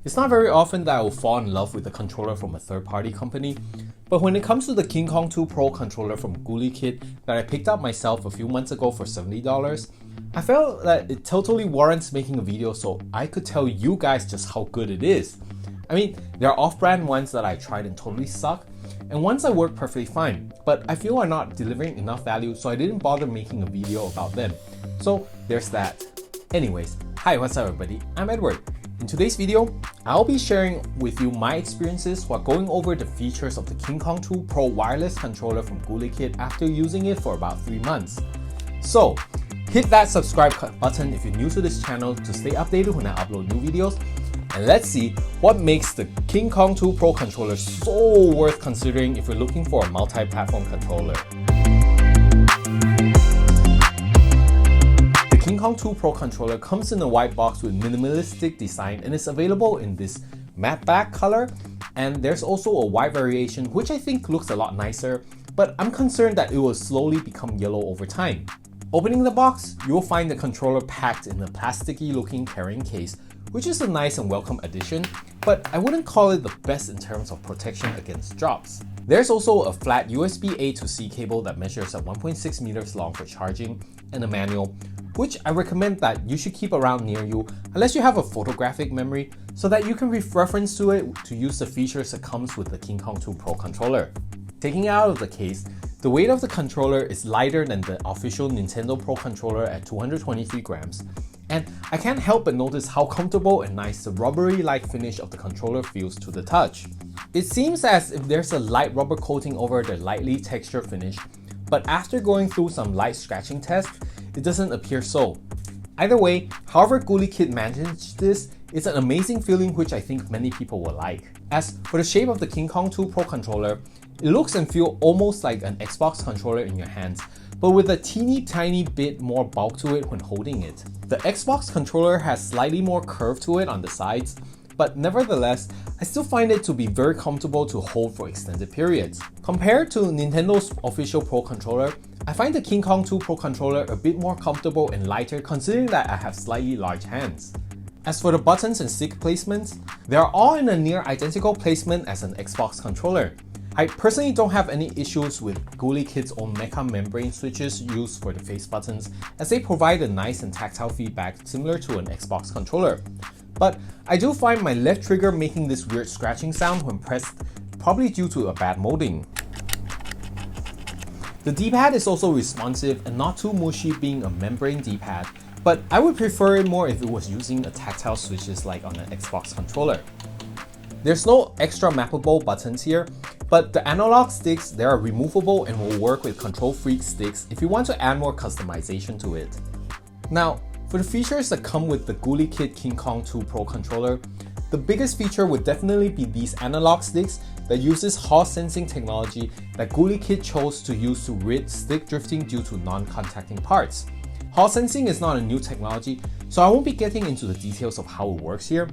It's not very often that I will fall in love with a controller from a third-party company, but when it comes to the KingKong2 Pro controller from Gulikit that I picked up myself a few months ago for $70, I felt that it totally warrants making a video so I could tell you guys just how good it is. I mean, there are off-brand ones that I tried and totally suck, and ones that work perfectly fine, but I feel are not delivering enough value, so I didn't bother making a video about them. So there's that. Anyways, hi, what's up everybody? I'm Edward. In today's video, I'll be sharing with you my experiences while going over the features of the KingKong2 Pro wireless controller from Gulikit after using it for about 3 months. So, hit that subscribe button if you're new to this channel to stay updated when I upload new videos, and let's see what makes the KingKong2 Pro controller so worth considering if you're looking for a multi-platform controller. The KingKong2 Pro controller comes in a white box with minimalistic design and is available in this matte black color, and there's also a white variation which I think looks a lot nicer, but I'm concerned that it will slowly become yellow over time. Opening the box, you will find the controller packed in a plasticky looking carrying case, which is a nice and welcome addition, but I wouldn't call it the best in terms of protection against drops. There's also a flat USB A to C cable that measures at 1.6 meters long for charging, and a manual, which I recommend that you should keep around near you unless you have a photographic memory so that you can reference to it to use the features that comes with the KingKong2 Pro controller. Taking it out of the case, the weight of the controller is lighter than the official Nintendo Pro controller at 223 grams, and I can't help but notice how comfortable and nice the rubbery-like finish of the controller feels to the touch. It seems as if there's a light rubber coating over the lightly textured finish, but after going through some light scratching tests, it doesn't appear so. Either way, however Gulikit managed this, it's an amazing feeling which I think many people will like. As for the shape of the KingKong2 Pro controller, it looks and feels almost like an Xbox controller in your hands, but with a teeny tiny bit more bulk to it when holding it. The Xbox controller has slightly more curve to it on the sides, but nevertheless, I still find it to be very comfortable to hold for extended periods. Compared to Nintendo's official Pro controller, I find the KingKong2 Pro controller a bit more comfortable and lighter considering that I have slightly large hands. As for the buttons and stick placements, they are all in a near identical placement as an Xbox controller. I personally don't have any issues with Gulikit's own mecha membrane switches used for the face buttons, as they provide a nice and tactile feedback similar to an Xbox controller. But I do find my left trigger making this weird scratching sound when pressed, probably due to a bad molding. The D-pad is also responsive and not too mushy being a membrane D-pad, but I would prefer it more if it was using a tactile switches like on an Xbox controller. There's no extra mappable buttons here, but the analog sticks, they are removable and will work with Control Freak sticks if you want to add more customization to it. Now, for the features that come with the Gulikit KingKong2 Pro controller, the biggest feature would definitely be these analog sticks that uses Hall sensing technology that Gulikit chose to use to rid stick drifting due to non-contacting parts. Hall sensing is not a new technology, so I won't be getting into the details of how it works here,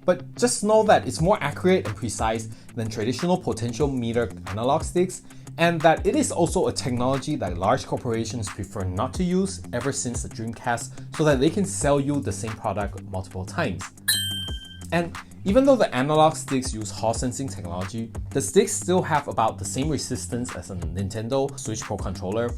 but just know that it's more accurate and precise than traditional potentiometer analog sticks, and that it is also a technology that large corporations prefer not to use ever since the Dreamcast so that they can sell you the same product multiple times. And even though the analog sticks use Hall sensing technology, the sticks still have about the same resistance as a Nintendo Switch Pro controller,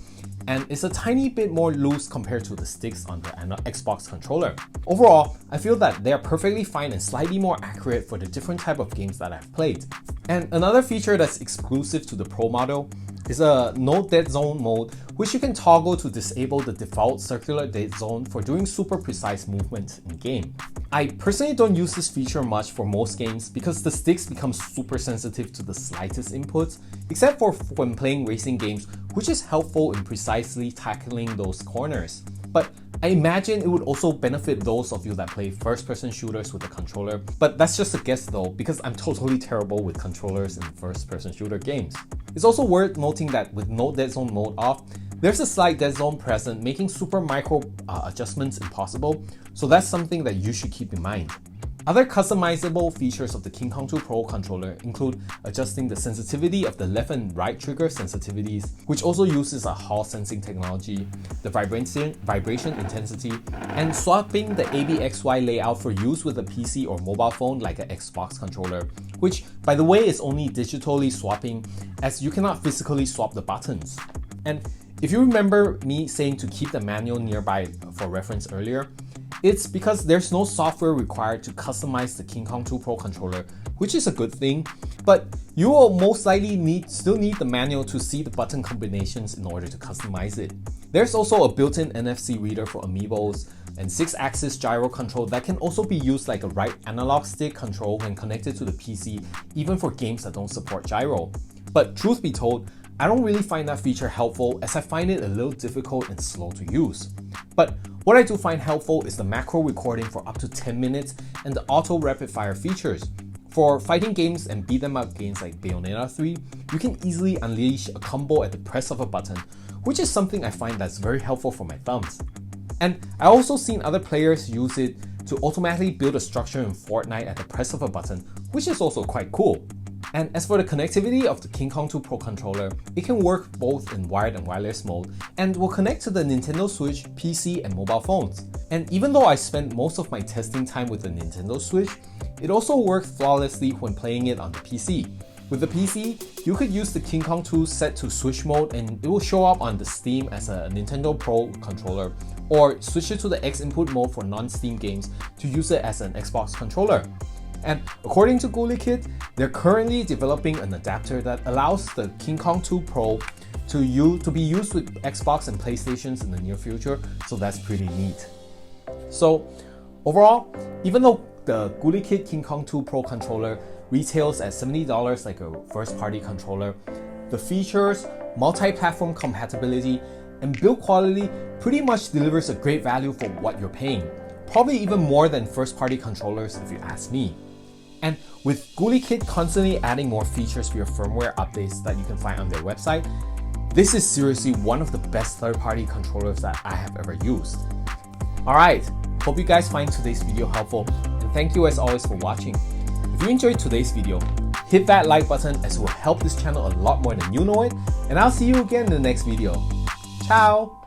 and it's a tiny bit more loose compared to the sticks on the Xbox controller. Overall, I feel that they are perfectly fine and slightly more accurate for the different type of games that I've played. And another feature that's exclusive to the Pro model is a no Deadzone mode, which you can toggle to disable the default circular dead zone for doing super precise movements in game. I personally don't use this feature much for most games because the sticks become super sensitive to the slightest inputs, except for when playing racing games, which is helpful in precisely tackling those corners. But I imagine it would also benefit those of you that play first-person shooters with a controller, but that's just a guess though, because I'm totally terrible with controllers in first-person shooter games. It's also worth noting that with no Deadzone mode off, there's a slight dead zone present, making super micro adjustments impossible, so that's something that you should keep in mind. Other customizable features of the KingKong2 Pro controller include adjusting the sensitivity of the left and right trigger sensitivities, which also uses a Hall sensing technology, the vibration intensity, and swapping the ABXY layout for use with a PC or mobile phone like an Xbox controller, which, by the way, is only digitally swapping as you cannot physically swap the buttons. And if you remember me saying to keep the manual nearby for reference earlier, it's because there's no software required to customize the KingKong2 Pro controller, which is a good thing, but you will most likely still need the manual to see the button combinations in order to customize it. There's also a built-in NFC reader for amiibos and 6-axis gyro control that can also be used like a right analog stick control when connected to the PC, even for games that don't support gyro. But truth be told, I don't really find that feature helpful as I find it a little difficult and slow to use. But what I do find helpful is the macro recording for up to 10 minutes and the auto rapid fire features. For fighting games and beat 'em up games like Bayonetta 3, you can easily unleash a combo at the press of a button, which is something I find that's very helpful for my thumbs. And I also seen other players use it to automatically build a structure in Fortnite at the press of a button, which is also quite cool. And as for the connectivity of the KingKong2 Pro controller, it can work both in wired and wireless mode and will connect to the Nintendo Switch, PC, and mobile phones. And even though I spent most of my testing time with the Nintendo Switch, it also worked flawlessly when playing it on the PC. With the PC, you could use the KingKong2 set to Switch mode and it will show up on the Steam as a Nintendo Pro controller, or switch it to the X input mode for non-Steam games to use it as an Xbox controller. And according to Gulikit, they're currently developing an adapter that allows the KingKong2 Pro to be used with Xbox and PlayStations in the near future, so that's pretty neat. So overall, even though the Gulikit KingKong2 Pro controller retails at $70 like a first-party controller, the features, multi-platform compatibility, and build quality pretty much delivers a great value for what you're paying. Probably even more than first-party controllers if you ask me. And with Gulikit constantly adding more features via firmware updates that you can find on their website, this is seriously one of the best third-party controllers that I have ever used. Alright, hope you guys find today's video helpful, and thank you as always for watching. If you enjoyed today's video, hit that like button as it will help this channel a lot more than you know it, and I'll see you again in the next video. Ciao!